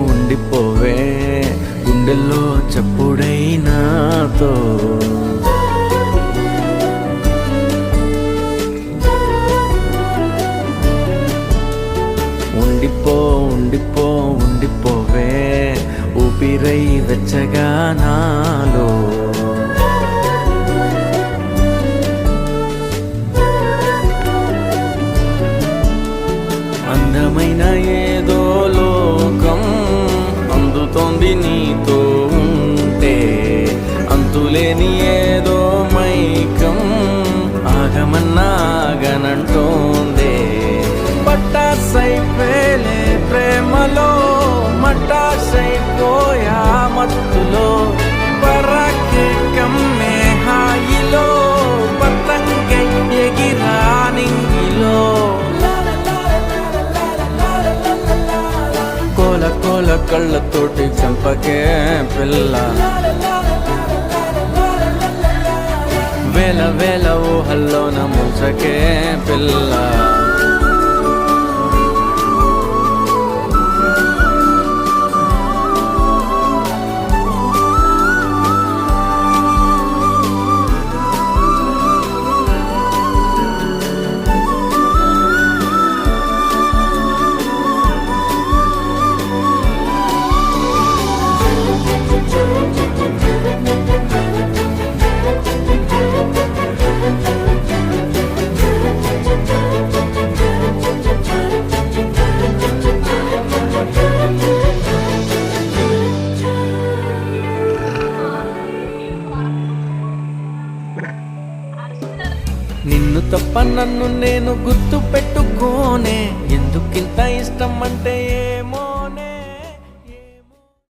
ఉండిపోవే గుండెల్లో చప్పుడైనాతో ఉండిపోవే ఊపిరై వెచ్చగా నాలో అందమైన ఏదో లోకం అందుతోంది నీతో ఉంటే అంతులేని ఏదో మైకం ఆగమన్నాగనంటోందే పట్టాసైపోలే ప్రేమలో మట్టాసైపోయా మత్తులో పరాకే కమ్మే హాయిలో పతంగై ఎగిరా నింగిలో కోల కోల కళ్ళతోటి చంపకే పిల్ల వేల వేల ఊహల్లోన ముంచకే పిల్ల నిన్ను తప్ప నన్ను నేను గుర్తు పెట్టుకోనే ఎందుకింత ఇష్టం అంటే ఏమో